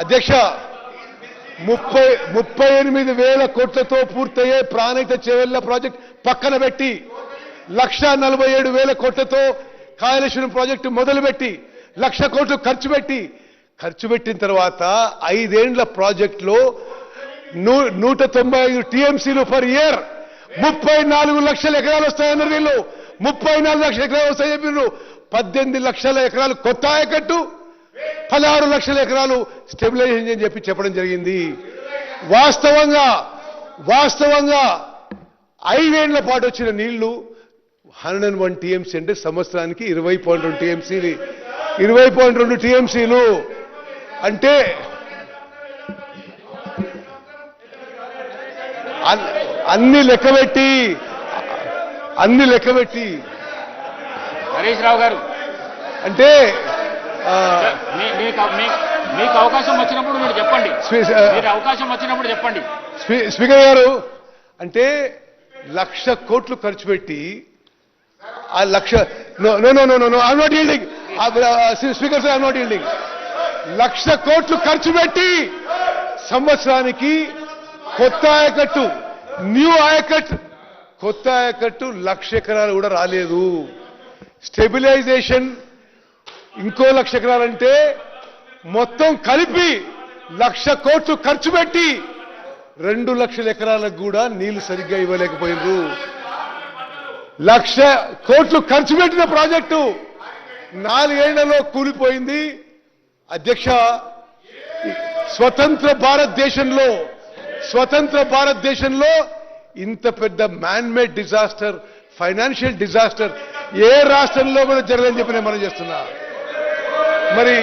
అధ్యక్ష 38,000 కోట్లతో పూర్తయ్యే ప్రాణహిత చేవెళ్ల ప్రాజెక్ట్ పక్కన పెట్టి 1,47,000 కోట్లతో కాళేశ్వరం ప్రాజెక్టు మొదలుపెట్టి 1,00,000 కోట్లు ఖర్చు పెట్టిన తర్వాత 5 ఏళ్ల ప్రాజెక్టులో 195 టీఎంసీలు పర్ ఇయర్ 34 లక్షల ఎకరాలు వస్తాయన్నారు వీళ్ళు. 34 లక్షల ఎకరాలు వస్తాయని చెప్పారు. 18 లక్షల ఎకరాలు కొత్త ఆయకట్టు, 16 లక్షల ఎకరాలు స్టెబిలైజేషన్ అని చెప్పడం జరిగింది. వాస్తవంగా 5 ఏళ్ల పాటు వచ్చిన నీళ్లు 101 టీఎంసీ అంటే సంవత్సరానికి 20.2 టీఎంసీలు 20.2 టీఎంసీలు అంటే అన్ని లెక్కబెట్టి హరీష్ రావు గారు అంటే మీకు అవకాశం వచ్చినప్పుడు మీరు చెప్పండి. అవకాశం వచ్చినప్పుడు చెప్పండి. స్పీకర్ గారు అంటే 1,00,000 కోట్లు ఖర్చు పెట్టి ఆ 1,00,000 I'm not yielding speaker sir, I'm not yielding 1,00,000 కోట్లు ఖర్చు పెట్టి సంవత్సరానికి కొత్త ఆయకట్టు, న్యూ ఆయకట్, కొత్త ఆయకట్టు 1,00,000 ఎకరాలు కూడా రాలేదు. స్టెబిలైజేషన్ ఇంకో 1,00,000 ఎకరాలంటే మొత్తం కలిపి 1,00,000 కోట్లు ఖర్చు పెట్టి 2 లక్షల ఎకరాలకు కూడా నీళ్లు సరిగ్గా ఇవ్వలేకపోయినారు. 1,00,000 కోట్లు ఖర్చు పెట్టిన ప్రాజెక్టు 4 ఏళ్లలో కూలిపోయింది. అధ్యక్ష, స్వతంత్ర భారతదేశంలో ఇంత పెద్ద మ్యాన్మేడ్ డిజాస్టర్, ఫైనాన్షియల్ డిజాస్టర్ ఏ రాష్ట్రంలో కూడా జరగదని చెప్పి నేను మనం చేస్తున్నా. మరి